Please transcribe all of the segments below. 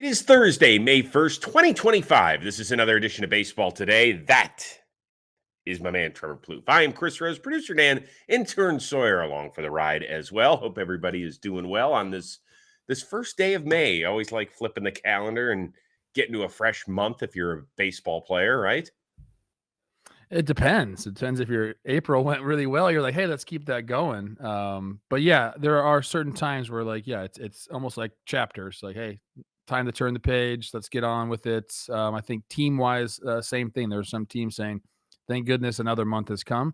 is Thursday, May 1st, 2025. This is another edition of Baseball Today. That is my man, Trevor Plouffe. I am Chris Rose, producer Dan, intern Sawyer along for the ride as well. Hope everybody is doing well on this first day of May. I always like flipping the calendar and getting to a fresh month if you're a baseball player, right? It depends. It depends if your April went really well. You're like, hey, let's keep that going. But yeah, there are certain times where it's almost like chapters. Like, hey, time to turn the page. Let's get on with it. I think team wise, same thing. There's some teams saying, thank goodness another month has come.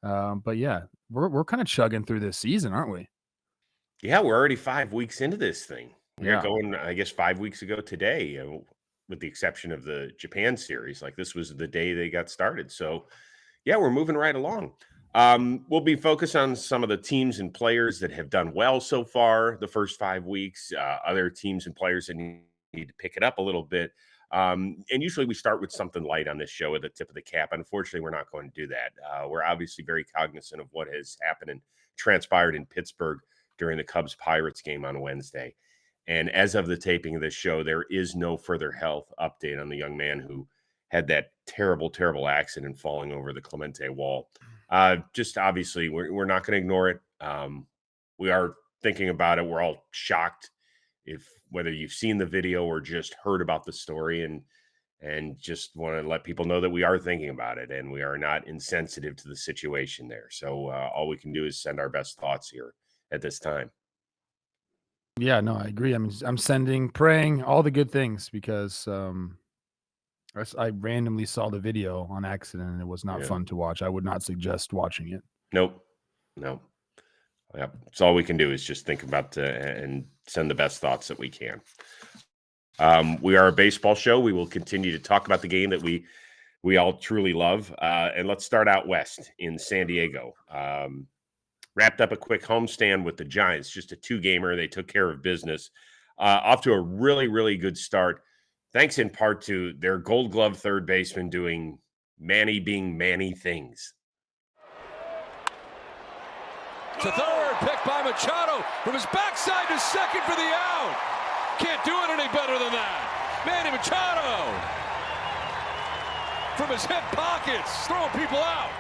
But yeah, we're kind of chugging through this season, aren't we? Yeah, we're already 5 weeks into this thing. We got Yeah. going, I guess, 5 weeks ago today, with the exception of the Japan series. Like this was the day they got started. So, yeah, we're moving right along. We'll be focused on some of the teams and players that have done well so far the first 5 weeks, other teams and players that need to pick it up a little bit. And usually we start with something light on this show at the tip of the cap. Unfortunately, we're not going to do that. We're obviously very cognizant of what has happened and transpired in Pittsburgh during the Cubs-Pirates game on Wednesday. And as of the taping of this show, there is no further health update on the young man who had that terrible, terrible accident falling over the Clemente wall. Just obviously, we're not going to ignore it. We are thinking about it. We're all shocked whether you've seen the video or just heard about the story, and just want to let people know that we are thinking about it and we are not insensitive to the situation there. So all we can do is send our best thoughts here at this time. Yeah, no, I agree. I'm sending, praying, all the good things because I randomly saw the video on accident and it was not fun to watch. I would not suggest watching it. Nope. No. Yep. It's all we can do is just think about and send the best thoughts that we can. We are a baseball show. We will continue to talk about the game that we all truly love. And let's start out west in San Diego. Wrapped up a quick homestand with the Giants, just a 2-gamer. They took care of business. Off to a really, really good start, thanks in part to their Gold Glove third baseman doing being Manny things. To third, picked by Machado from his backside to second for the out. Can't do it any better than that. Manny Machado from his hip pockets, throwing people out.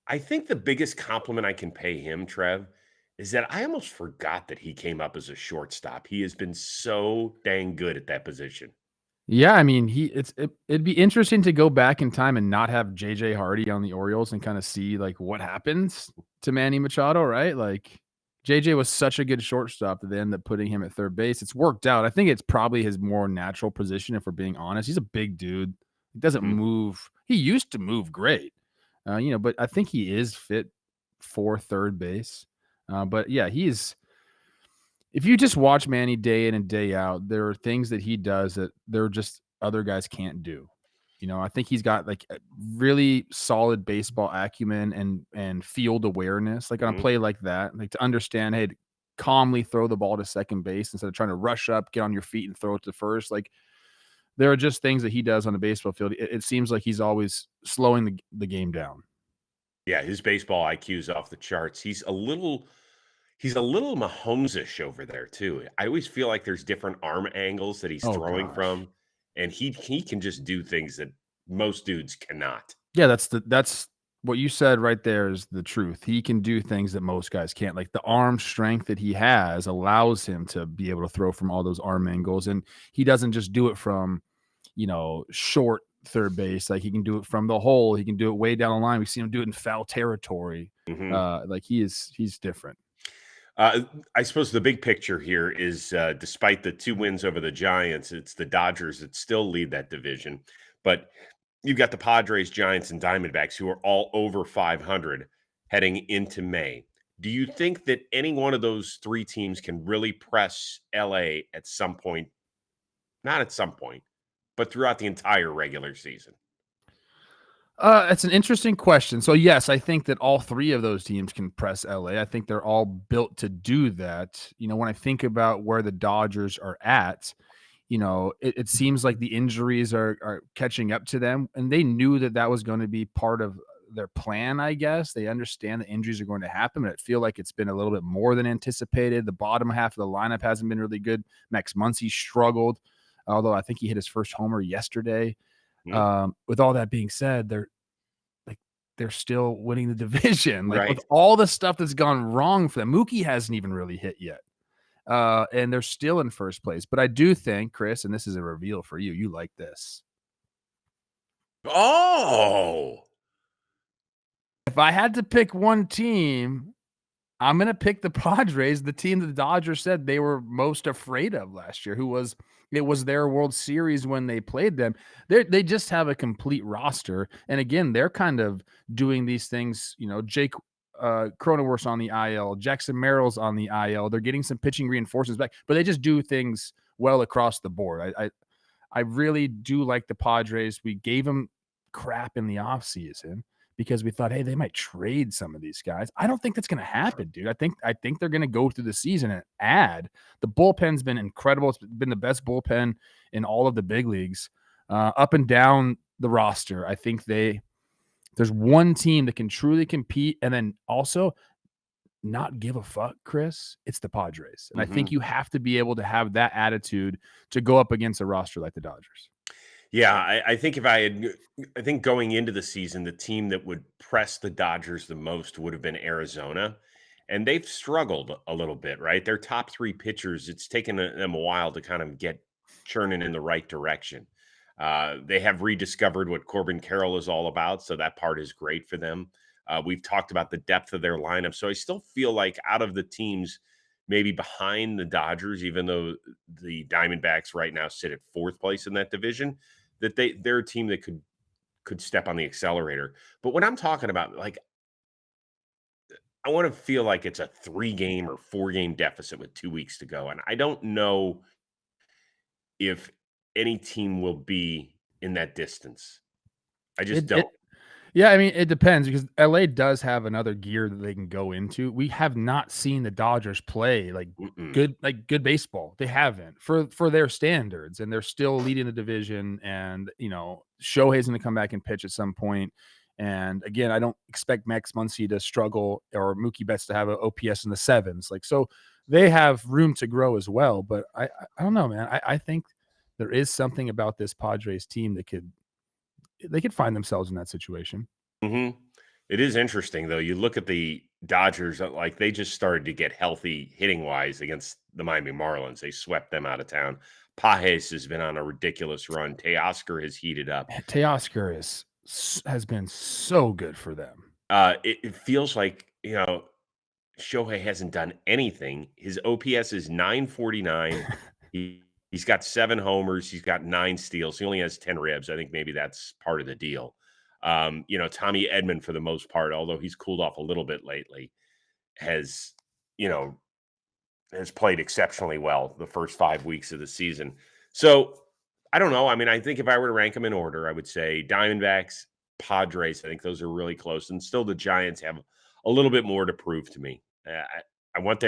I think the biggest compliment I can pay him, Trev, is that I almost forgot that he came up as a shortstop. He has been so dang good at that position. Yeah, I mean, it'd be interesting to go back in time and not have JJ Hardy on the Orioles and kind of see like what happens to Manny Machado, right? Like JJ was such a good shortstop that they ended up putting him at third base. It's worked out. I think it's probably his more natural position, if we're being honest. He's a big dude. He doesn't move. He used to move great. But I think he is fit for third base. But yeah, if you just watch Manny day in and day out, there are things that he does that there are just other guys can't do. I think he's got like a really solid baseball acumen and field awareness, like on a play like that, like to understand, hey, to calmly throw the ball to second base instead of trying to rush up, get on your feet and throw it to first. Like there are just things that he does on the baseball field. It seems like he's always slowing the game down. Yeah, his baseball IQ is off the charts. He's a little Mahomes-ish over there too. I always feel like there's different arm angles that he's throwing from, and he can just do things that most dudes cannot. Yeah, that's what you said right there is the truth. He can do things that most guys can't. Like the arm strength that he has allows him to be able to throw from all those arm angles, and he doesn't just do it from, short third base. Like he can do it from the hole. He can do it way down the line. We've seen him do it in foul territory. Like he's different. I suppose the big picture here is, despite the 2 wins over the Giants, it's the Dodgers that still lead that division. But you've got the Padres, Giants, and Diamondbacks who are all over 500 heading into May. Do you think that any one of those 3 teams can really press LA at some point? Not at some point, but throughout the entire regular season? It's an interesting question. So yes, I think that all 3 of those teams can press LA. I think they're all built to do that. When I think about where the Dodgers are at, it seems like the injuries are catching up to them, and they knew that was going to be part of their plan, I guess. They understand the injuries are going to happen, but I feel like it's been a little bit more than anticipated. The bottom half of the lineup hasn't been really good. Max Muncy struggled, although I think he hit his first homer yesterday. With all that being said, they're still winning the division. Like, with all the stuff that's gone wrong for them, Mookie hasn't even really hit yet. And they're still in first place. But I do think, Chris, and this is a reveal for you, you like this. Oh, if I had to pick one team, I'm going to pick the Padres, the team that the Dodgers said they were most afraid of last year, it was their World Series when they played them. They just have a complete roster. And again, they're kind of doing these things, Jake Cronenworth's on the IL, Jackson Merrill's on the IL. They're getting some pitching reinforcements back, but they just do things well across the board. I really do like the Padres. We gave them crap in the offseason because we thought, hey, they might trade some of these guys. I don't think that's going to happen, dude. I think they're going to go through the season and add. The bullpen's been incredible. It's been the best bullpen in all of the big leagues, up and down the roster. I think there's one team that can truly compete and then also not give a fuck, Chris. It's the Padres. And I think you have to be able to have that attitude to go up against a roster like the Dodgers. Yeah, I think I think going into the season, the team that would press the Dodgers the most would have been Arizona. And they've struggled a little bit, right? Their top three pitchers, it's taken them a while to kind of get churning in the right direction. They have rediscovered what Corbin Carroll is all about, so that part is great for them. We've talked about the depth of their lineup, so I still feel like out of the teams maybe behind the Dodgers, even though the Diamondbacks right now sit at fourth place in that division, that they're a team that could step on the accelerator. But when I'm talking about, like, I want to feel like it's a 3-game or 4-game deficit with 2 weeks to go. And I don't know if any team will be in that distance. I just don't. Yeah, I mean, it depends because LA does have another gear that they can go into. We have not seen the Dodgers play good baseball. They haven't for their standards, and they're still leading the division. And Shohei's going to come back and pitch at some point. And again, I don't expect Max Muncy to struggle or Mookie Betts to have an OPS in the sevens. So they have room to grow as well. But I don't know, man. I think there is something about this Padres team that they could find themselves in that situation. It is interesting, though. You look at the Dodgers, like they just started to get healthy hitting wise against the Miami Marlins. They swept them out of town. Pages has been on a ridiculous run. Teoscar has heated up. Teoscar has been so good for them. It feels like, Shohei hasn't done anything. His OPS is 949. He's got 7 homers. He's got 9 steals. He only has 10 ribs. I think maybe that's part of the deal. Tommy Edman, for the most part, although he's cooled off a little bit lately, has played exceptionally well the first 5 weeks of the season. So I don't know. I mean, I think if I were to rank them in order, I would say Diamondbacks, Padres. I think those are really close. And still the Giants have a little bit more to prove to me. I want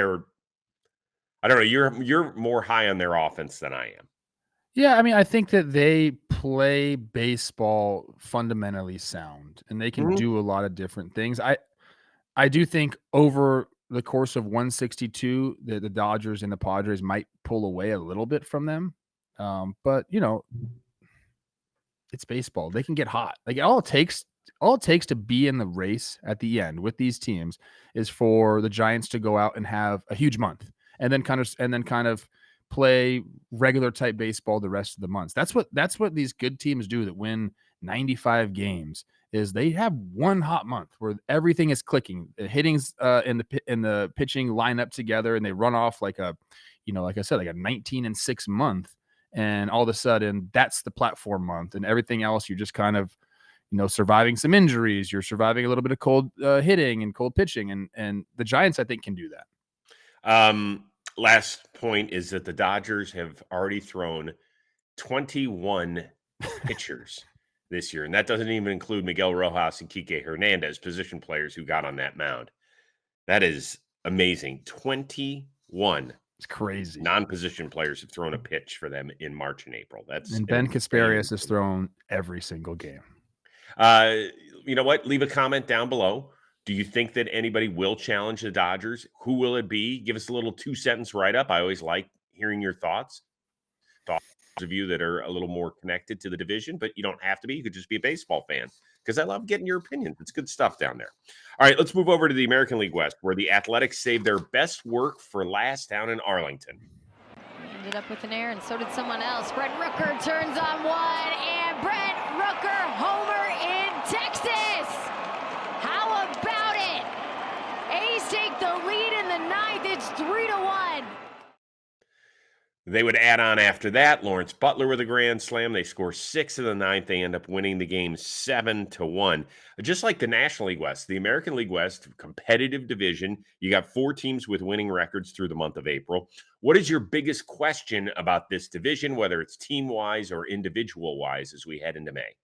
I don't know. You're more high on their offense than I am. Yeah, I mean, I think that they play baseball fundamentally sound, and they can do a lot of different things. I do think over the course of 162, the Dodgers and the Padres might pull away a little bit from them. But it's baseball. They can get hot. Like all it takes to be in the race at the end with these teams is for the Giants to go out and have a huge month, and then kind of play regular type baseball the rest of the months. That's what these good teams do that win 95 games. Is they have one hot month where everything is clicking. The hitting's in the pitching line up together, and they run off like a 19-6 month, and all of a sudden that's the platform month, and everything else you're just kind of surviving some injuries. You're surviving a little bit of cold hitting and cold pitching, and the Giants I think can do that. Last point is that the Dodgers have already thrown 21 pitchers this year, and that doesn't even include Miguel Rojas and Kike Hernandez, position players who got on that mound. That is amazing. 21. It's crazy. Non-position players have thrown a pitch for them in March and April. And Ben Kasparius has thrown every single game. you know what? Leave a comment down below. Do you think that anybody will challenge the Dodgers? Who will it be? Give us a little 2-sentence write-up. I always like hearing your thoughts. Those of you that are a little more connected to the division, but you don't have to be. You could just be a baseball fan, because I love getting your opinions. It's good stuff down there. All right, let's move over to the American League West, where the Athletics saved their best work for last down in Arlington. Ended up with an error, and so did someone else. Brent Rooker turns on one, and Brent Rooker homer in Texas. How about it? A's take the lead in the ninth. It's 3-1. They would add on after that. Lawrence Butler with a grand slam. They score 6 in the ninth. They end up winning the game 7-1. Just like the National League West, the American League West, competitive division. You got 4 teams with winning records through the month of April. What is your biggest question about this division, whether it's team-wise or individual-wise, as we head into May?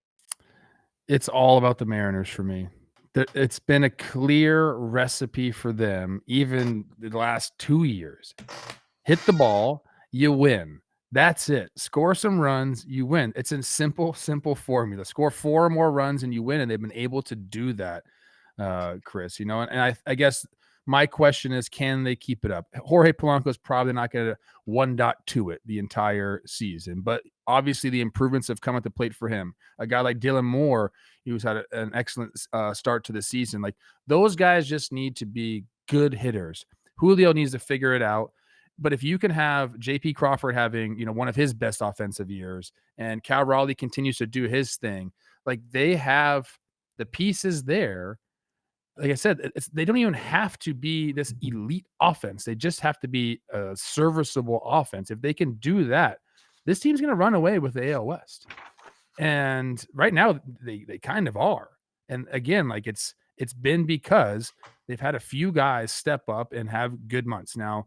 It's all about the Mariners for me. It's been a clear recipe for them, even the last 2 years. Hit the ball, you win. That's it. Score some runs, you win. It's a simple formula. Score 4 or more runs and you win, and they've been able to do that, Chris. You know, and I guess my question is, can they keep it up? Jorge Polanco is probably not going to 1.2 it the entire season, but obviously the improvements have come at the plate for him. A guy like Dylan Moore, who's had an excellent start to the season. Like, those guys just need to be good hitters. Julio needs to figure it out. But if you can have J.P. Crawford having, you know, one of his best offensive years, and Cal Raleigh continues to do his thing, like, they have the pieces there. Like I said, they don't even have to be this elite offense. They just have to be a serviceable offense. If they can do that, this team's going to run away with the AL West. And right now they kind of are. And again, like, it's been because they've had a few guys step up and have good months. Now,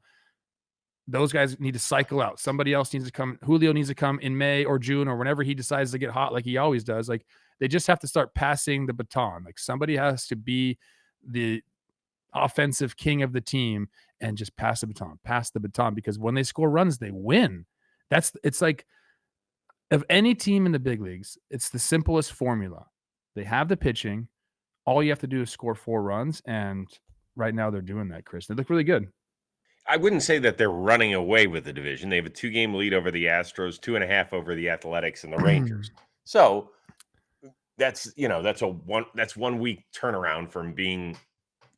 those guys need to cycle out. Somebody else needs to come. Julio needs to come in May or June or whenever he decides to get hot, like he always does. Like, they just have to start passing the baton. Like, somebody has to be the offensive king of the team and just pass the baton, because when they score runs, they win. It's like, of any team in the big leagues, it's the simplest formula. They have the pitching. All you have to do is score 4 runs. And right now they're doing that, Chris. They look really good. I wouldn't say that they're running away with the division. They have a 2-game lead over the Astros, 2.5 over the Athletics and the Rangers. So that's 1 week turnaround from being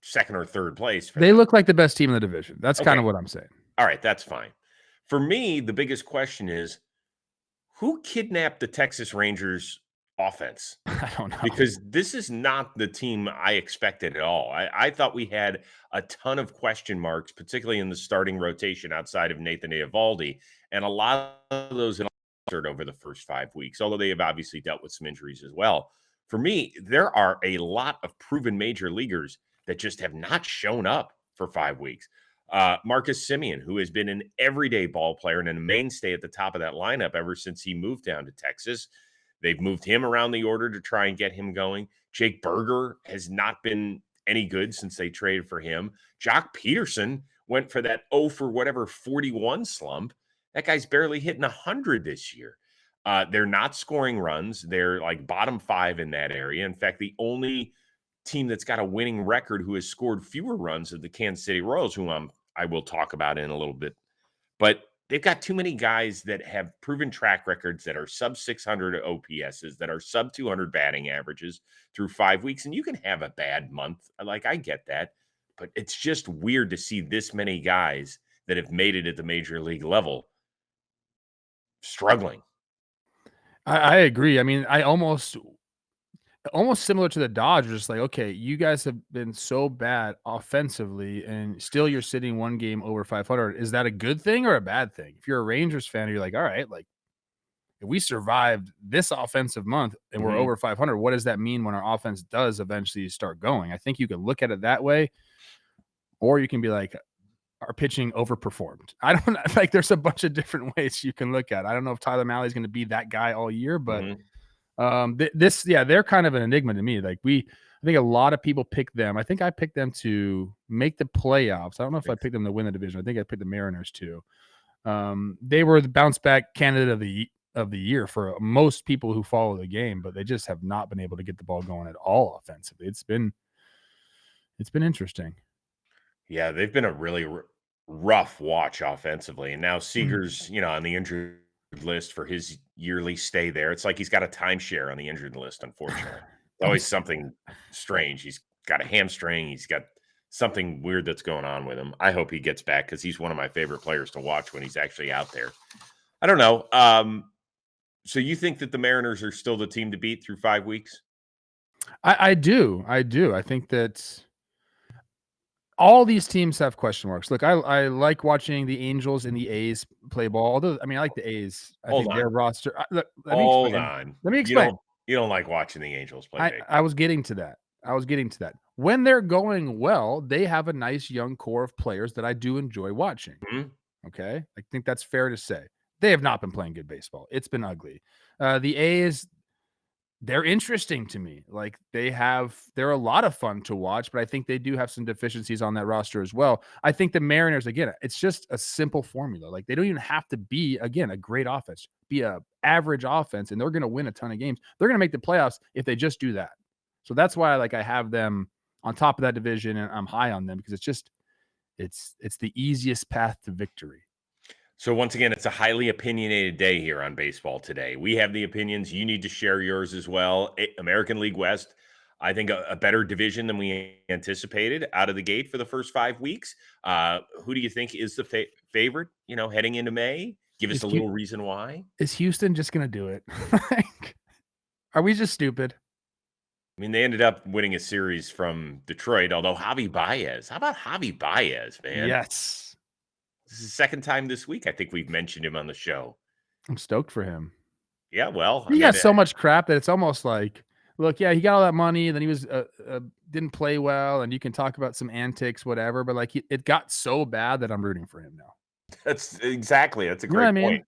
second or third place. They look like the best team in the division. That's kind of what I'm saying. All right, that's fine. For me, the biggest question is, who kidnapped the Texas Rangers offense? I don't know. Because this is not the team I expected at all. I thought we had a ton of question marks, particularly in the starting rotation outside of Nathan Eovaldi, and a lot of those over the first 5 weeks, although they have obviously dealt with some injuries as well. For me, there are a lot of proven major leaguers that just have not shown up for 5 weeks. Marcus Semien, who has been an everyday ball player and a mainstay at the top of that lineup ever since he moved down to Texas. They've moved him around the order to try and get him going. Jake Berger has not been any good since they traded for him. Jock Peterson went for that 41 slump. That guy's barely hitting 100 this year. They're not scoring runs. They're like bottom 5 in that area. In fact, the only team that's got a winning record who has scored fewer runs are the Kansas City Royals, who I will talk about in a little bit. But they've got too many guys that have proven track records that are sub 600 OPSs, that are sub 200 batting averages through 5 weeks. And you can have a bad month. Like, I get that. But it's just weird to see this many guys that have made it at the major league level struggling. I agree. I mean, I almost similar to the Dodgers, just like, okay, you guys have been so bad offensively and still you're sitting 1 game over 500. Is that a good thing or a bad thing? If you're a Rangers fan, you're like, all right, like, if we survived this offensive month and we're over 500, what does that mean when our offense does eventually start going? I think you can look at it that way, or you can be like, our pitching overperformed. I don't like, there's a bunch of different ways you can look at it. I don't know if Tyler Mahle is going to be that guy all year, but they're kind of an enigma to me. Like, I think a lot of people pick them. I think I picked them to make the playoffs. I don't know if I picked them to win the division. I think I picked the Mariners too. They were the bounce back candidate of the year for most people who follow the game, but they just have not been able to get the ball going at all offensively. It's been interesting. Yeah, they've been a really rough watch offensively, and now Seager's, on the injured list for his yearly stay there. It's like he's got a timeshare on the injured list, unfortunately. It's always something strange. He's got a hamstring, he's got something weird that's going on with him. I hope he gets back because he's one of my favorite players to watch when he's actually out there. I don't know. So you think that the Mariners are still the team to beat through 5 weeks? I do. I think that all these teams have question marks. Look, I like watching the Angels and the A's play ball. Although, I like the A's. I think their roster. Look, let me explain. You don't like watching the Angels play baseball. I was getting to that. When they're going well, they have a nice young core of players that I do enjoy watching. Mhm. Okay, I think that's fair to say. They have not been playing good baseball. It's been ugly. The A's, they're interesting to me. Like they're a lot of fun to watch, but I think they do have some deficiencies on that roster as well. I think the Mariners, again, it's just a simple formula. Like they don't even have to be, again, a great offense, be a average offense, and they're going to win a ton of games. They're going to make the playoffs if they just do that. So that's why I have them on top of that division, and I'm high on them because it's the easiest path to victory. So once again, it's a highly opinionated day here on Baseball Today. We have the opinions. You need to share yours as well. American League West, I think a better division than we anticipated out of the gate for the first 5 weeks. Who do you think is the favorite, heading into May? Give us a little reason why. Is Houston just going to do it? Are we just stupid? They ended up winning a series from Detroit, although Javi Baez. How about Javi Baez, man? Yes. This is the second time this week I think we've mentioned him on the show. I'm stoked for him. Yeah, well. He got so much crap that it's almost like, look, yeah, he got all that money, then he was didn't play well, and you can talk about some antics, whatever, but it got so bad that I'm rooting for him now. That's a great point.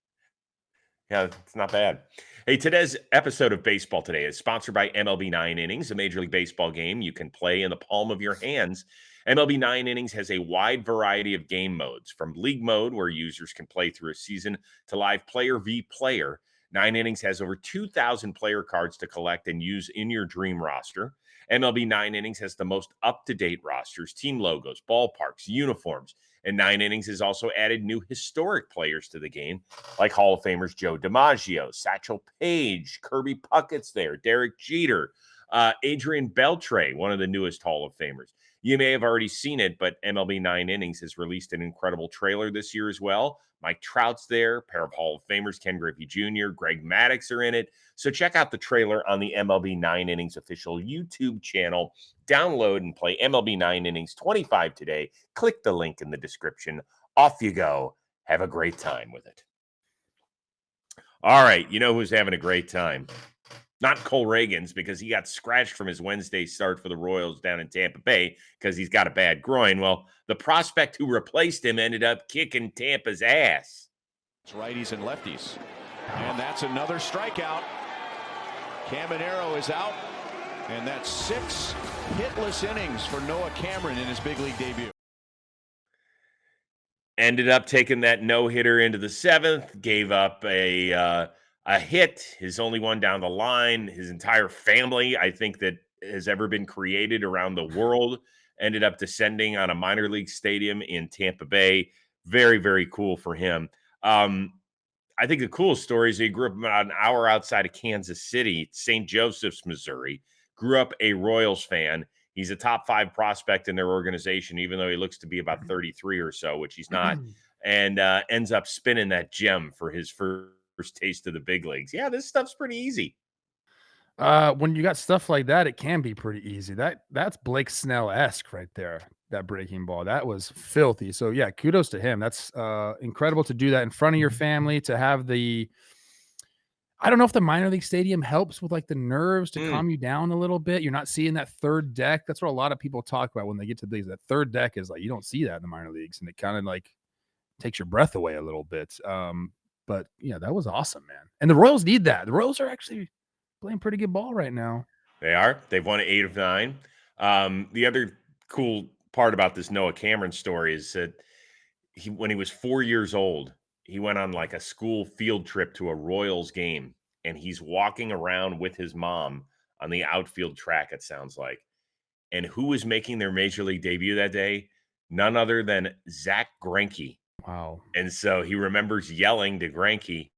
Yeah, it's not bad. Hey, today's episode of Baseball Today is sponsored by MLB 9 Innings, a Major League Baseball game you can play in the palm of your hands. MLB 9 Innings has a wide variety of game modes, from league mode, where users can play through a season, to live player v. player. 9 Innings has over 2,000 player cards to collect and use in your dream roster. MLB 9 Innings has the most up-to-date rosters, team logos, ballparks, uniforms, and 9 Innings has also added new historic players to the game, like Hall of Famers Joe DiMaggio, Satchel Paige, Kirby Puckett's there, Derek Jeter, Adrian Beltre, one of the newest Hall of Famers. You may have already seen it, but MLB 9 Innings has released an incredible trailer this year as well. Mike Trout's there, a pair of Hall of Famers, Ken Griffey Jr., Greg Maddux are in it. So check out the trailer on the MLB 9 Innings official YouTube channel. Download and play MLB 9 Innings 25 today. Click the link in the description. Off you go. Have a great time with it. All right, you know who's having a great time? Not Cole Reagans, because he got scratched from his Wednesday start for the Royals down in Tampa Bay because he's got a bad groin. Well, the prospect who replaced him ended up kicking Tampa's ass. It's righties and lefties. And that's another strikeout. Caminero is out. And that's 6 hitless innings for Noah Cameron in his big league debut. Ended up taking that no-hitter into the 7th, gave up a hit, his only one down the line. His entire family, I think, that has ever been created around the world, ended up descending on a minor league stadium in Tampa Bay. Very, very cool for him. I think the coolest story is he grew up about an hour outside of Kansas City, St. Joseph's, Missouri. Grew up a Royals fan. He's a top 5 prospect in their organization, even though he looks to be about 33 or so, which he's not, and ends up spinning that gem for his first taste of the big leagues. Yeah, this stuff's pretty easy. When you got stuff like that, it can be pretty easy. That's Blake Snell-esque right there, that breaking ball. That was filthy. So, yeah, kudos to him. That's incredible to do that in front of your family, to have I don't know if the minor league stadium helps with the nerves to calm you down a little bit. You're not seeing that third deck. That's what a lot of people talk about when they get to these. That third deck is you don't see that in the minor leagues, and it kind of takes your breath away a little bit. But yeah, that was awesome, man. And the Royals need that. The Royals are actually playing pretty good ball right now. They are. They've won 8 of 9. The other cool part about this Noah Cameron story is that when he was 4 years old, he went on like a school field trip to a Royals game, and he's walking around with his mom on the outfield track, it sounds like. And who was making their major league debut that day? None other than Zach Greinke. Wow. And so he remembers yelling to Greinke,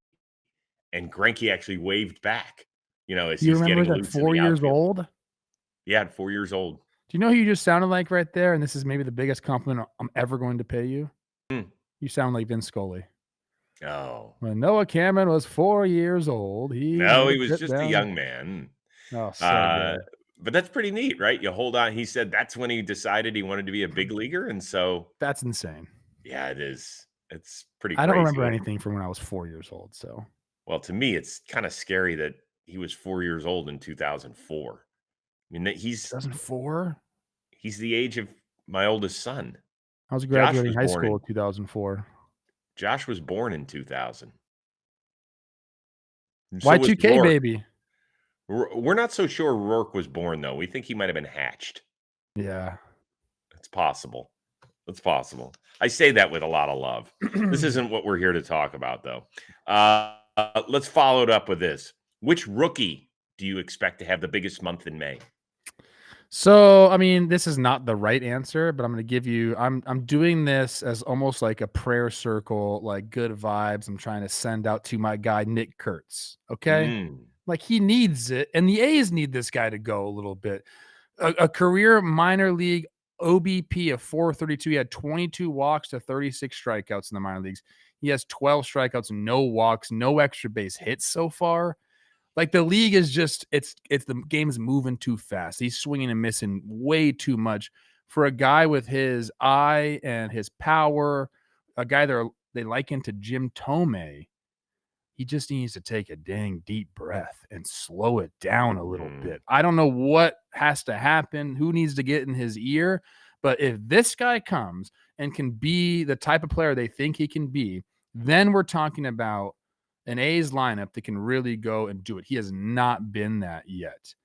and Greinke actually waved back, as You he's remember getting that loose in 4 the years outfield. old? Yeah, at 4 years old. Do you know who you just sounded like right there? And this is maybe the biggest compliment I'm ever going to pay you. Hmm. You sound like Vince Scully. Oh. When Noah Cameron was 4 years old, he No, made he a was trip just a down. young man. Oh, so Uh, good. but that's pretty neat, right? You hold on. He said that's when he decided he wanted to be a big leaguer. And so, That's insane. yeah, it is. It's pretty I don't crazy. remember anything from when I was 4 years old. So Well, to me, it's kind of scary that he was 4 years old in 2004. I mean, he's 2004. the age of my oldest son. I was Josh graduating was high born school in in 2004. Josh was born in 2000. And so was Y2K Rourke. baby. We're not so sure Rourke was born, though. We think he might have been hatched. Yeah. It's possible. It's possible. I say that with a lot of love. This isn't what we're here to talk about, though. Let's follow it up with this. Which rookie do you expect to have the biggest month in May? So, I mean, this is not the right answer, but I'm going to give you I'm doing this as almost like a prayer circle, like good vibes I'm trying to send out to my guy Nick Kurtz, okay? Mm. Like he needs it and the A's need this guy to go a little bit. A career minor league OBP of 432. He had 22 walks to 36 strikeouts in the minor leagues. He has 12 strikeouts, no walks, no extra base hits so far. Like the league is just it's the game's moving too fast. He's swinging and missing way too much for a guy with his eye and his power, a guy they liken to Jim Tomei. He just needs to take a dang deep breath and slow it down a little bit. I don't know what has to happen, who needs to get in his ear, but if this guy comes and can be the type of player they think he can be, then we're talking about an A's lineup that can really go and do it. He has not been that yet.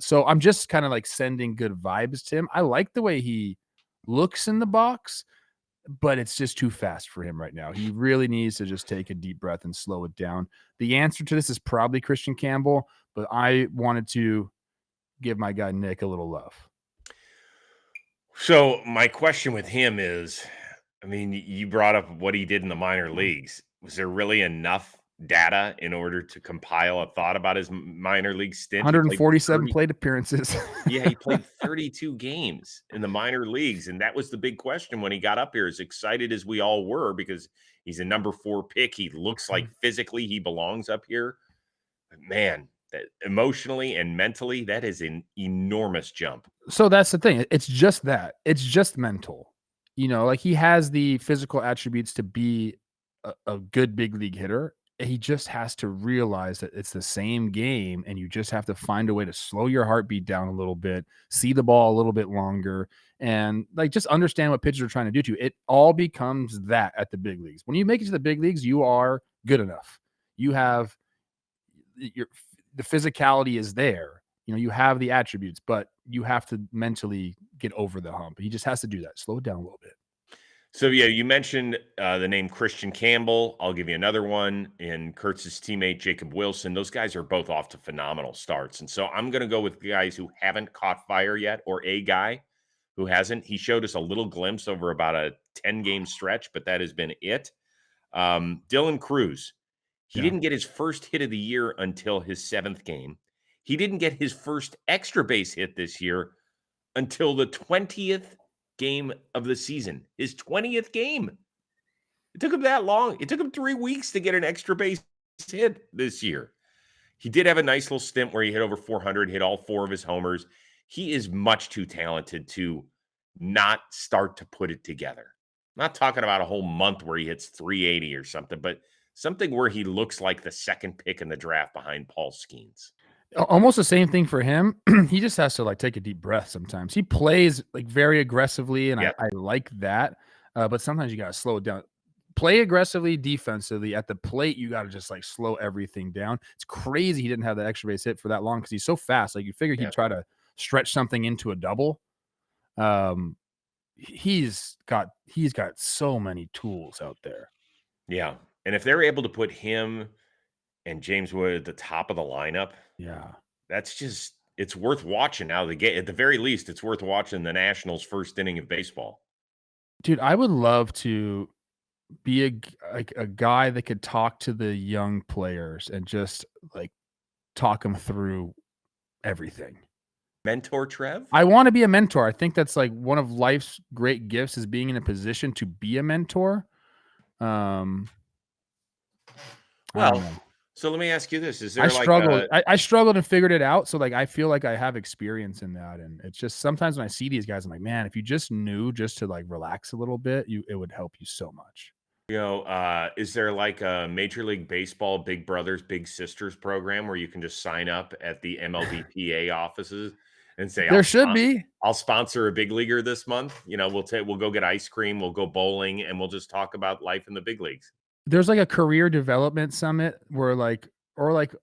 So I'm just kind of like sending good vibes to him. I like the way he looks in the box, but it's just too fast for him right now. He really needs to just take a deep breath and slow it down. The answer to this is probably Christian Campbell, but I wanted to give my guy Nick a little love. So my question with him is, I mean, you brought up what he did in the minor leagues. Was there really enough data in order to compile a thought about his minor league stint? He played 147 30 plate appearances. Yeah, he played 32 games in the minor leagues, and that was the big question when he got up here, as excited as we all were, because he's a number 4 pick. He looks like physically he belongs up here. But man, that emotionally and mentally, that is an enormous jump. So that's the thing. It's just that. It's just mental. Like he has the physical attributes to be a good big league hitter. He just has to realize that it's the same game and you just have to find a way to slow your heartbeat down a little bit, see the ball a little bit longer, and like just understand what pitchers are trying to do to you. It all becomes that at the big leagues. When you make it to the big leagues, you are good enough. You have the physicality is there. You have the attributes, but you have to mentally get over the hump. He just has to do that. Slow it down a little bit. So, yeah, you mentioned the name Christian Campbell. I'll give you another one, and Kurtz's teammate, Jacob Wilson. Those guys are both off to phenomenal starts. And so I'm going to go with guys who haven't caught fire yet, or a guy who hasn't. He showed us a little glimpse over about a 10-game stretch, but that has been it. Dylan Cruz. He didn't get his first hit of the year until his 7th game. He didn't get his first extra base hit this year until the 20th game of the season, his 20th game. It took him that long. It took him 3 weeks to get an extra base hit this year. He did have a nice little stint where he hit over 400, hit all 4 of his homers. He is much too talented to not start to put it together. I'm not talking about a whole month where he hits 380 or something, but something where he looks like the second pick in the draft behind Paul Skeens. Almost the same thing for him. He just has to like take a deep breath sometimes. He plays like very aggressively, and I like that. But sometimes you got to slow it down. Play aggressively, defensively. At the plate, you got to just like slow everything down. It's crazy he didn't have that extra base hit for that long because he's so fast. Like you figure he'd try to stretch something into a double. He's got so many tools out there. Yeah. And if they're able to put him and James Wood at the top of the lineup, Yeah. that's just it's worth watching out of the gate. At the very least, it's worth watching the Nationals' first inning of baseball. Dude, I would love to be a guy that could talk to the young players and just, like, talk them through everything. Mentor Trev? I wanna be a mentor. I think that's, like, one of life's great gifts is being in a position to be a mentor. Um, I don't Well, know. so let me ask you this. Is I there like struggled. a I struggled and figured it out, so, like, I feel like I have experience in that, and it's just sometimes when I see these guys, I'm like, "Man, if you just knew just to, like, relax a little bit, it would help you so much." is there like a Major League Baseball Big Brothers Big Sisters program where you can just sign up at the MLB PA offices and say, There should be. I'll sponsor a big leaguer this month. We'll go get ice cream, we'll go bowling, and we'll just talk about life in the big leagues. There's, like, a career development summit where, like or, like,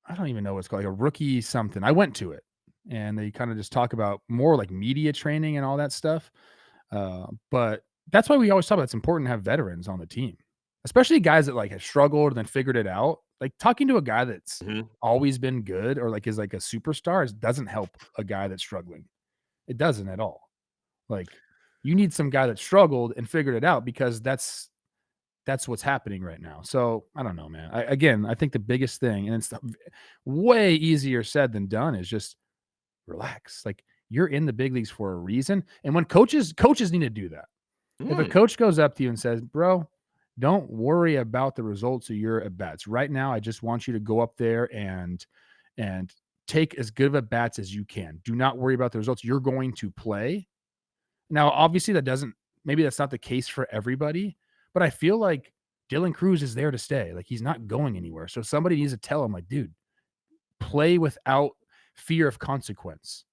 I don't even know what it's called, like, a rookie something. I went to it, and they kinda just talk about more, like, media training and all that stuff. But that's why we always talk about it's important to have veterans on the team, especially guys that like have struggled and then figured it out. Like talking to a guy that's Mhm. always been good or like is like a superstar doesn't help a guy that's struggling. It doesn't at all. Like you need some guy that struggled and figured it out because that's what's happening right now. So I don't know, man. I think the biggest thing, and it's way easier said than done, is just relax. Like you're in the big leagues for a reason. And when coaches need to do that. If a Mm, coach goes up to you and says, "Bro, don't worry about the results of your at bats. Right now, I just want you to go up there and take as good of at bats as you can. Do not worry about the results. You're going to play." Now, obviously, maybe that's not the case for everybody, but I feel like Dylan Cruz is there to stay. Like he's not going anywhere. So somebody needs to tell him, like, dude, play without fear of consequence.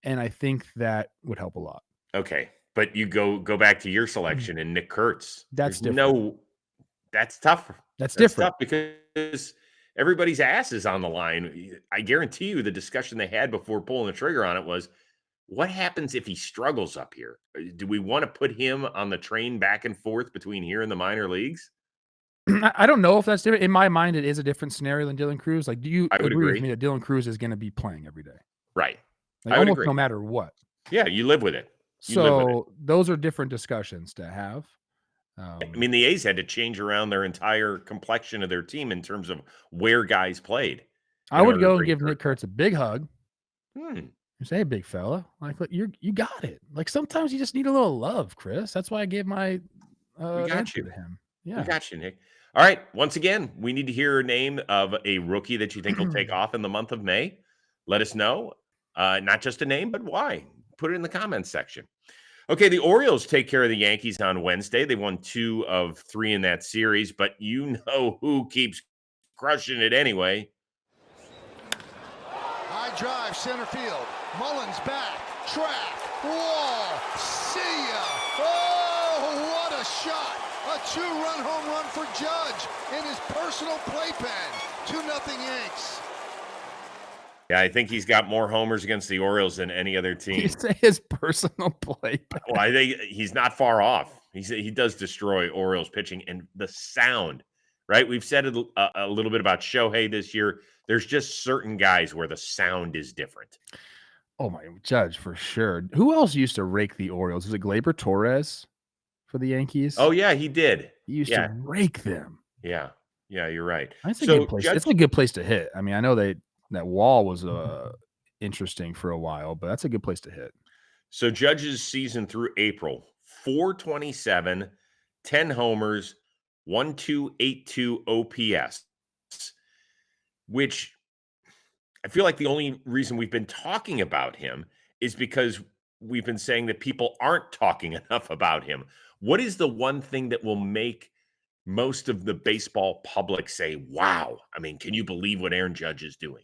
And I think that would help a lot. okay. But you go back to your selection and Nick Kurtz. That's There's different. no That's tough. That's That's different. tough because everybody's ass is on the line. I guarantee you the discussion they had before pulling the trigger on it was, what happens if he struggles up here? Do we want to put him on the train back and forth between here and the minor leagues? I don't know if that's different. In my mind, it is a different scenario than Dylan Cruz. Like, do you I would agree with agree. me that Dylan Cruz is going to be playing every day? Right. Like, I would almost no agree. matter what. Yeah, you live with it. You live with it. So those are different discussions to have. I mean, the A's had to change around their entire complexion of their team in terms of where guys played I in would order to go and bring give Nick Kurtz back. Kurtz a big hug Hmm. and say, "Hey, big fella, like, look, you got it." Like, sometimes you just need a little love, Chris. That's why I gave my We got answer you. to him. We Yeah. got you, Nick. All right. Once again, we need to hear a name of a rookie that you think will take off in the month of May. Let us know. Not just a name, but why. Put it in the comments section. Okay, the Orioles take care of the Yankees on Wednesday. They won 2 of 3 in that series, but you know who keeps crushing it anyway. High drive, center field. Mullins back, track, wall, see ya. Oh, what a shot. A 2-run home run for Judge in his personal playpen. 2-0 Yanks. Yeah, I think he's got more homers against the Orioles than any other You team. say his personal play. Well, I think he's not far off. He does destroy Orioles pitching and the sound, right? We've said a little bit about Shohei this year. There's just certain guys where the sound is different. Oh my Judge for sure. Who else used to rake the Orioles? Was it Gleyber Torres for the Yankees? Oh yeah, he did. He used Yeah, to rake them. yeah, yeah. You're right. That's a So good place. Judge, It's a good place to hit. I mean, I know that wall was interesting for a while, but that's a good place to hit. so Judge's season through April: 427, 10 homers, 1.282 OPS, which I feel like the only reason we've been talking about him is because we've been saying that people aren't talking enough about him. What is the one thing that will make most of the baseball public say, wow? I mean, can you believe what Aaron Judge is doing?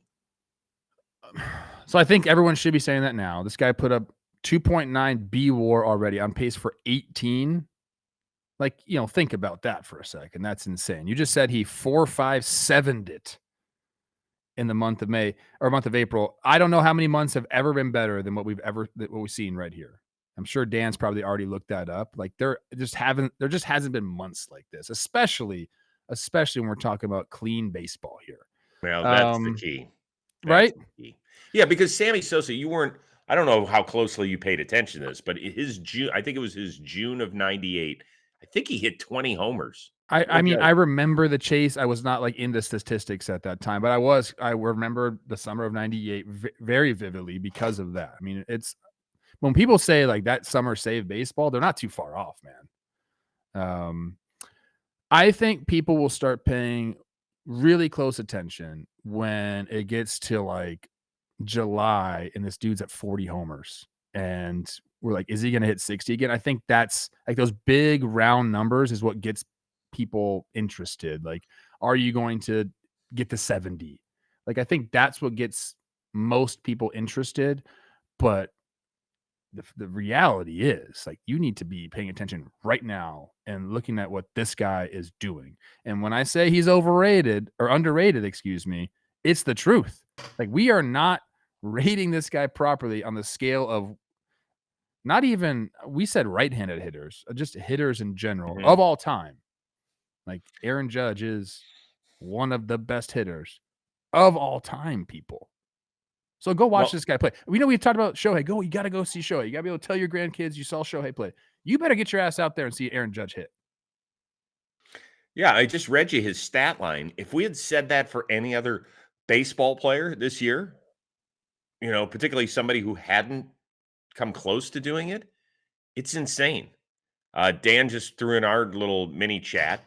So I think everyone should be saying that now. This guy put up 2.9 B WAR already on pace for 18. Like, think about that for a second. That's insane. You just said he 4.57'd it in the month of May or month of April. I don't know how many months have ever been better than what we've seen right here. I'm sure Dan's probably already looked that up. Like there just hasn't been months like this, especially when we're talking about clean baseball here. Well, that's the key. That's Right? the key. Yeah, because Sammy Sosa, I don't know how closely you paid attention to this, but I think it was his June of 98. I think he hit 20 homers. I mean, I remember the chase. I was not like into statistics at that time, but I remember the summer of 98 very vividly because of that. I mean, it's when people say like that summer saved baseball, they're not too far off, man. I think people will start paying really close attention when it gets to like July and this dude's at 40 homers and we're like, is he going to hit 60 again? I think that's like those big round numbers is what gets people interested. Like, are you going to get to 70? Like, I think that's what gets most people interested. But the reality is like you need to be paying attention right now and looking at what this guy is doing. And when I say he's overrated or underrated, excuse me, it's the truth. Like we are not rating this guy properly on the scale of not even we said right-handed hitters, just hitters in general of all time. Like Aaron Judge is one of the best hitters of all time, people. So go watch this guy play. We know we've talked about Shohei. You got to go see Shohei. You got to be able to tell your grandkids you saw Shohei play. You better get your ass out there and see Aaron Judge hit. Yeah, I just read you his stat line. If we had said that for any other baseball player this year, particularly somebody who hadn't come close to doing it, it's insane. Dan just threw in our little mini chat.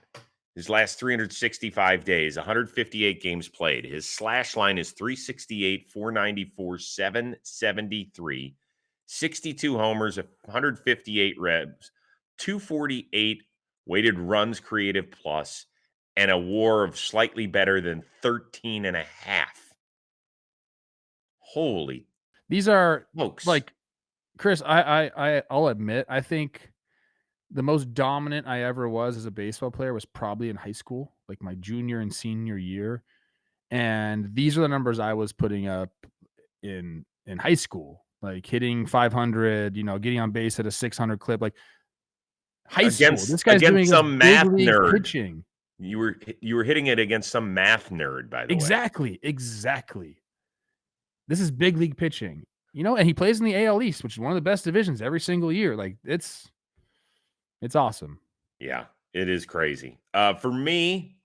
His last 365 days, 158 games played. His slash line is 368, 494, 773, 62 homers, 158 revs, 248 weighted runs creative plus, and a WAR of slightly better than 13 and a half. Holy These are smokes. like Chris, I'll admit, I think the most dominant I ever was as a baseball player was probably in high school, like my junior and senior year. And these are the numbers I was putting up in high school, like hitting 500, getting on base at a 600 clip, like high school. This guy's doing some math nerd. pitching. You were hitting it against some math nerd, by the way. Exactly. This is big league pitching, and he plays in the AL East, which is one of the best divisions every single year. Like it's awesome. Yeah, it is crazy. For me,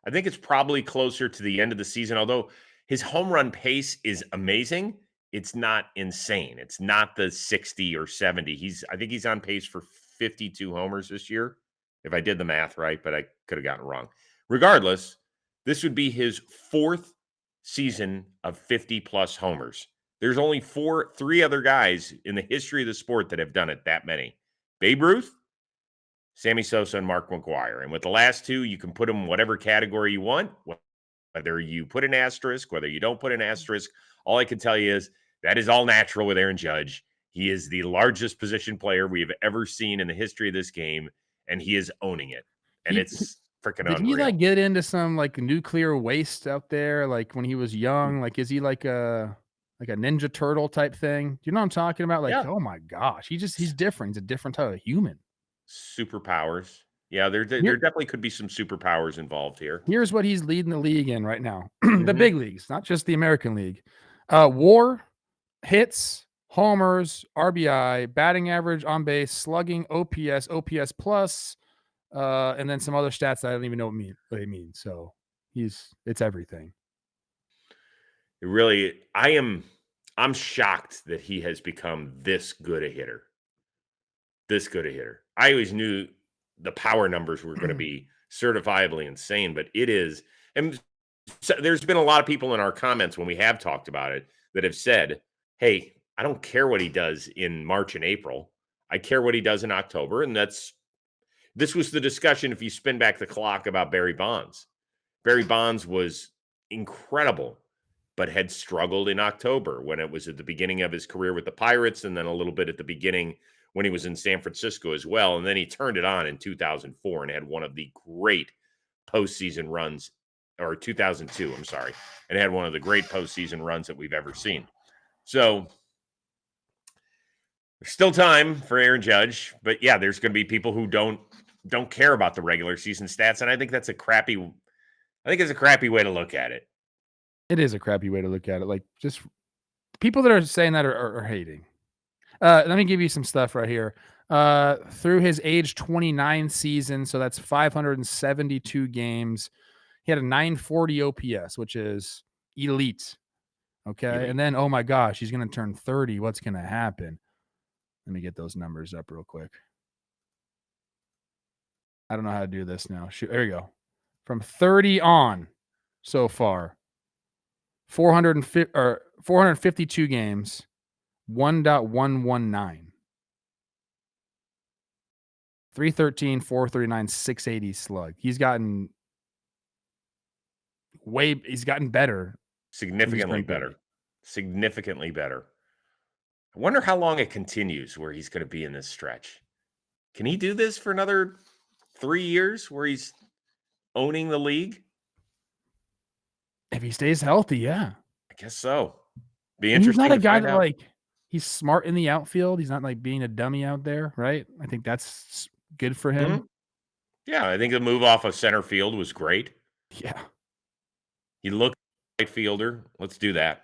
I think it's probably closer to the end of the season, although his home run pace is amazing. It's not insane. It's not the 60 or 70. I think he's on pace for 52 homers this year, if I did the math right, but I could have gotten it wrong. Regardless, this would be his fourth season of 50-plus homers. There's only three other guys in the history of the sport that have done it that many. Babe Ruth, Sammy Sosa, and Mark McGwire. And with the last two, you can put them in whatever category you want, whether you put an asterisk, whether you don't put an asterisk. All I can tell you is that is all natural with Aaron Judge. He is the largest position player we have ever seen in the history of this game, and he is owning it. And it's freaking unreal. Did he like get into some like nuclear waste out there, like when he was young? Like, is he like a Ninja Turtle type thing? Do you know what I'm talking about? Like, Oh my gosh, he's different. He's a different type of human. Superpowers. Yeah, there definitely could be some superpowers involved here. Here's what he's leading the league in right now. The big leagues, not just the American League. WAR, hits, homers, RBI, batting average, on base, slugging, OPS plus, and then some other stats that I don't even know what they mean. So it's everything. It really, I'm shocked that he has become this good a hitter. I always knew the power numbers were going to be certifiably insane, but it is. And so there's been a lot of people in our comments when we have talked about it that have said, hey, I don't care what he does in March and April. I care what he does in October. And this was the discussion if you spin back the clock about Barry Bonds. Barry Bonds was incredible, but had struggled in October when it was at the beginning of his career with the Pirates and then a little bit at the beginning when he was in San Francisco as well. And then he turned it on in 2004 and had one of the great postseason runs, or 2002, I'm sorry, and had one of the great postseason runs that we've ever seen. So There's still time for Aaron Judge, but yeah, there's going to be people who don't care about the regular season stats, and I think that's a crappy. I think it's a crappy way to look at it. It is a crappy way to look at it. Like, just people that are saying that are hating. Let me give you some stuff right here. Through his age 29 season, so that's 572 games, he had a 940 OPS, which is elite. Okay. Elite. And then, oh my gosh, he's going to turn 30. What's going to happen? Let me get those numbers up real quick. I don't know how to do this now. Shoot, there you go. From 30 on so far, 452 games, 1.119. 313, 439, 680 slug. He's gotten better. Significantly better. Significantly better. I wonder how long it continues where he's going to be in this stretch. Can he do this for another 3 years where he's owning the league? If he stays healthy, yeah. I guess so. Be And he's interesting. not a guy find that out. like he's smart in the outfield. He's not like being a dummy out there, right? I think that's good for him. Mhm. Yeah, I think the move off of center field was great. Yeah. He looked like a right fielder. Let's do that.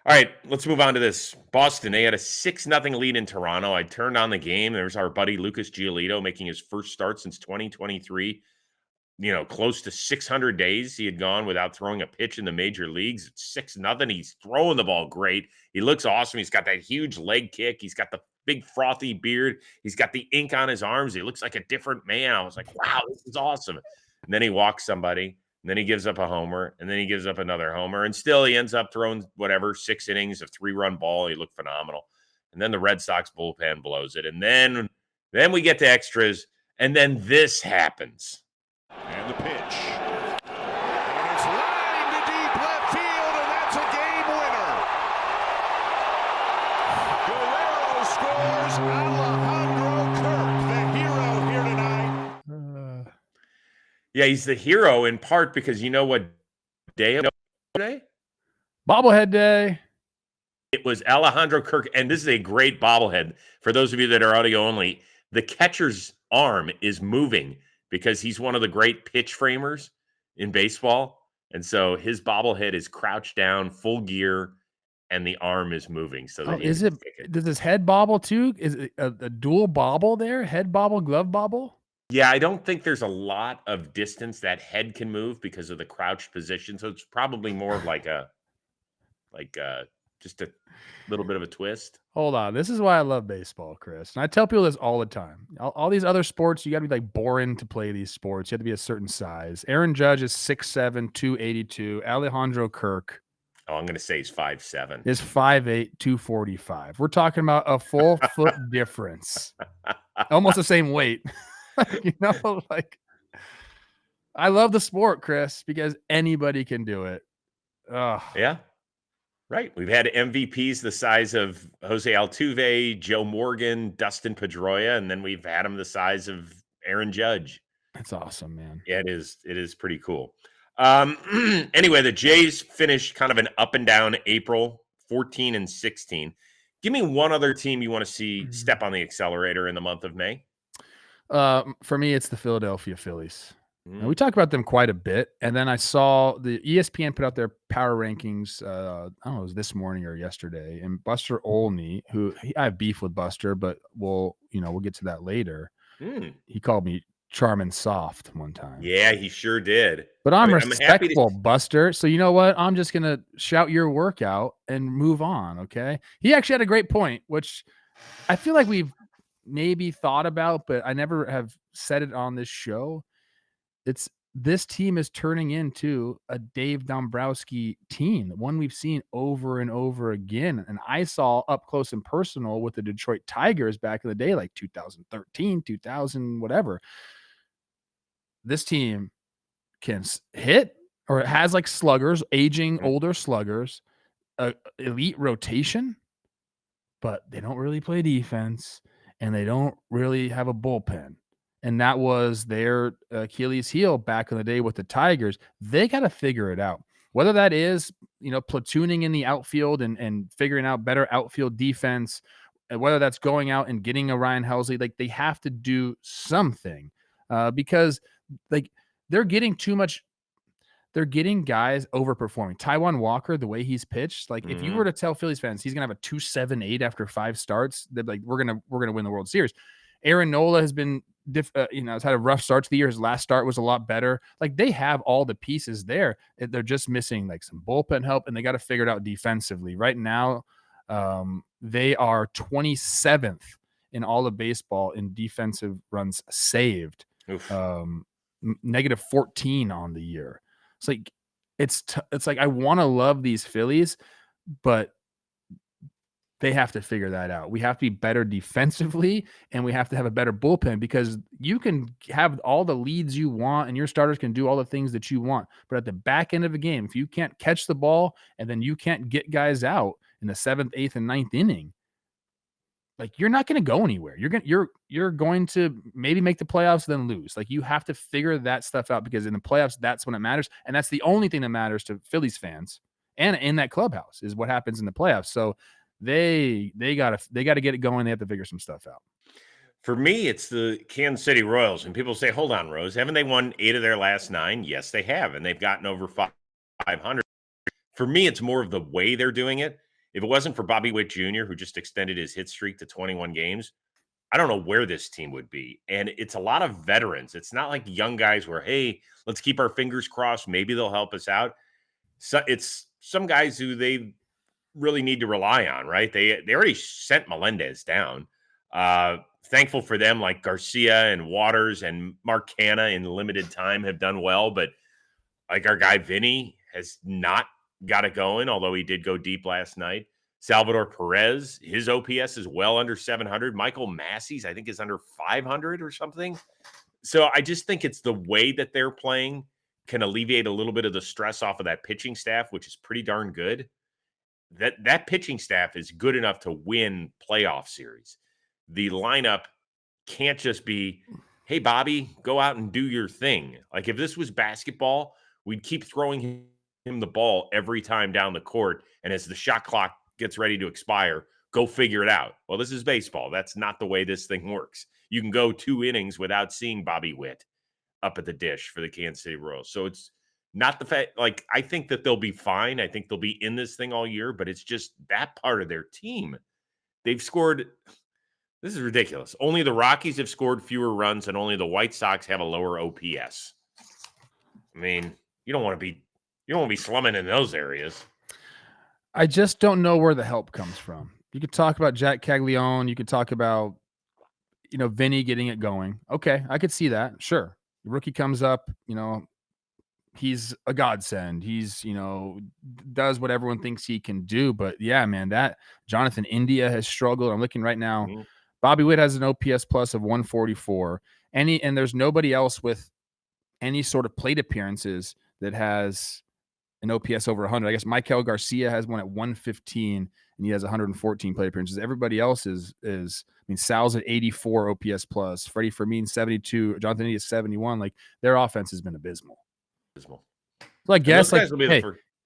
All right, let's move on to this. Boston, they had a 6-0 lead in Toronto. I turned on the game. There's our buddy Lucas Giolito making his first start since 2023. Close to 600 days he had gone without throwing a pitch in the major leagues. It's 6-0. He's throwing the ball great. He looks awesome. He's got that huge leg kick. He's got the big frothy beard. He's got the ink on his arms. He looks like a different man. I was like, wow, this is awesome. And then he walks somebody. And then he gives up a homer, and then he gives up another homer, and still he ends up throwing 6 innings of 3-run ball. He looked phenomenal. And then the Red Sox bullpen blows it. And then we get to extras, and then this happens. And the pitch. And it's lined to deep left field, and that's a game winner. Guerrero scores. Alejandro Kirk, the hero here tonight. Yeah, he's the hero in part because you know what day? Bobblehead day. It was Alejandro Kirk, and this is a great bobblehead. For those of you that are audio only, the catcher's arm is moving because he's one of the great pitch framers in baseball. And so his bobblehead is crouched down, full gear, and the arm is moving. So that does his head bobble too? Is it a dual bobble there? Head bobble, glove bobble? Yeah, I don't think there's a lot of distance that head can move because of the crouched position. So it's probably more of like just a little bit of a twist. Hold on. This is why I love baseball, Chris. And I tell people this all the time. All these other sports, you got to be like boring to play these sports. You have to be a certain size. Aaron Judge is 6'7", 282. Alejandro Kirk. Oh, I'm going to say he's 5'7". Is 5'8", 245. We're talking about a full foot difference. Almost the same weight. I love the sport, Chris, because anybody can do it. Ugh. Yeah. Right. We've had MVPs the size of Jose Altuve, Joe Morgan, Dustin Pedroia, and then we've had them the size of Aaron Judge. That's awesome, man. Yeah, it is. It is pretty cool. Anyway, the Jays finished kind of an up and down April, 14-16. Give me one other team you want to see step on the accelerator in the month of May. For me, it's the Philadelphia Phillies. And we talk about them quite a bit. And then I saw the ESPN put out their power rankings. I don't know, it was this morning or yesterday. And Buster Olney, I have beef with Buster, but we'll get to that later. He called me charming soft one time. Yeah, he sure did. But I'm respectful, Buster. So you know what? I'm just gonna shout your workout and move on. Okay. He actually had a great point, which I feel like we've maybe thought about, but I never have said it on this show. This team is turning into a Dave Dombrowski team, the one we've seen over and over again. And I saw up close and personal with the Detroit Tigers back in the day, like 2013, 2000, whatever. This team can hit, or it has like sluggers, aging older sluggers, elite rotation, but they don't really play defense and they don't really have a bullpen. And that was their Achilles heel back in the day with the Tigers. They got to figure it out. Whether that is, platooning in the outfield and figuring out better outfield defense, whether that's going out and getting a Ryan Helsley, like they have to do something because like they're getting too much. They're getting guys overperforming. Taijuan Walker, the way he's pitched, like if you were to tell Phillies fans he's gonna have a 2.78 after 5 starts, they're like, we're gonna win the World Series. Aaron Nola has been, has had a rough start to the year. His last start was a lot better. Like they have all the pieces there. They're just missing like some bullpen help, and they got to figure it out defensively. Right now, they are 27th in all of baseball in defensive runs saved. Negative 14 on the year. It's like it's like I want to love these Phillies, but they have to figure that out. We have to be better defensively, and we have to have a better bullpen because you can have all the leads you want and your starters can do all the things that you want. But at the back end of a game, if you can't catch the ball and then you can't get guys out in the 7th, 8th, and 9th inning, like you're not going to go anywhere. You're going to maybe make the playoffs, then lose. Like you have to figure that stuff out because in the playoffs, that's when it matters. And that's the only thing that matters to Phillies fans and in that clubhouse is what happens in the playoffs. So they gotta get it going. They have to figure some stuff out. For me, it's the Kansas City Royals. And people say, hold on, Rose, haven't they won 8 of their last 9? Yes, they have. And they've gotten over 500. For me, it's more of the way they're doing it. If it wasn't for Bobby Witt Jr., who just extended his hit streak to 21 games, I don't know where this team would be. And it's a lot of veterans. It's not like young guys where, hey, let's keep our fingers crossed. Maybe they'll help us out. So it's some guys who they really need to rely on, right? They already sent Melendez down. Thankful for them, like Garcia and Waters and Mark Canha in limited time have done well. But like our guy Vinny has not got it going, although he did go deep last night. Salvador Perez, his OPS is well under 700. Michael Massey's, I think, is under 500 or something. So I just think it's the way that they're playing can alleviate a little bit of the stress off of that pitching staff, which is pretty darn good. That pitching staff is good enough to win playoff series. The lineup can't just be, hey, Bobby, go out and do your thing. Like if this was basketball, we'd keep throwing him the ball every time down the court. And as the shot clock gets ready to expire, go figure it out. Well, this is baseball. That's not the way this thing works. You can go 2 innings without seeing Bobby Witt up at the dish for the Kansas City Royals. So it's not the fact, like, I think that they'll be fine. I think they'll be in this thing all year, but it's just that part of their team. They've scored. This is ridiculous. Only the Rockies have scored fewer runs and only the White Sox have a lower OPS. I mean, you don't want to be slumming in those areas. I just don't know where the help comes from. You could talk about Jack Caglione. You could talk about, Vinny getting it going. Okay, I could see that. Sure. The rookie comes up, he's a godsend. He's, does what everyone thinks he can do. But yeah, man, that Jonathan India has struggled. I'm looking right now. Mm-hmm. Bobby Witt has an OPS plus of 144. And there's nobody else with any sort of plate appearances that has an OPS over 100. I guess Michael Garcia has one at 115, and he has 114 plate appearances. Everybody else is Sal's at 84 OPS plus, Freddie Fermin 72, Jonathan India 71. Like their offense has been abysmal. So I guess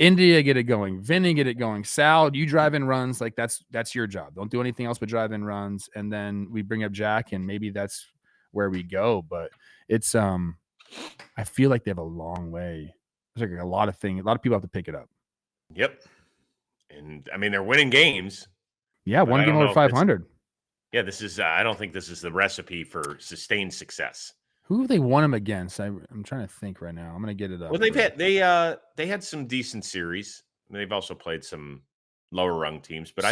India get it going, Vinny get it going, Sal, you drive in runs, like that's your job. Don't do anything else but drive in runs, and then we bring up Jack, and maybe that's where we go. But it's I feel like they have a long way. There's like a lot of people have to pick it up. Yep. And I mean, they're winning games. Yeah, one game over 500. Yeah, this is I don't think this is the recipe for sustained success. Who have they won them against? I'm trying to think right now. I'm going to get it up. Well, they had some decent series. They've also played some lower rung teams, but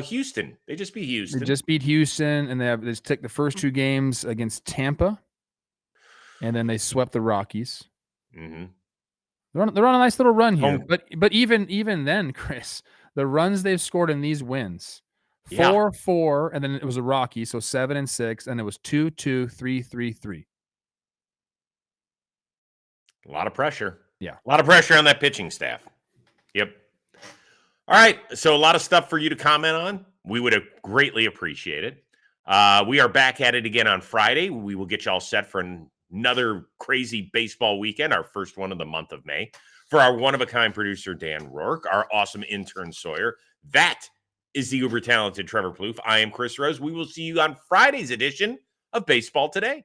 Houston. They just beat Houston. They just beat Houston, and they took the first 2 games against Tampa, and then they swept the Rockies. Mm-hmm. They're on a nice little run here, but even then, Chris, the runs they've scored in these wins. 4-4, and then it was a Rocky, so 7-6, and it was 2-2, 3-3-3. A lot of pressure. Yeah. A lot of pressure on that pitching staff. Yep. All right. So a lot of stuff for you to comment on. We would greatly appreciate it. We are back at it again on Friday. We will get you all set for another crazy baseball weekend, our first one of the month of May. For our one-of-a-kind producer, Dan Rourke, our awesome intern, Sawyer. That is the uber talented Trevor Plouffe. I am Chris Rose. We will see you on Friday's edition of Baseball Today.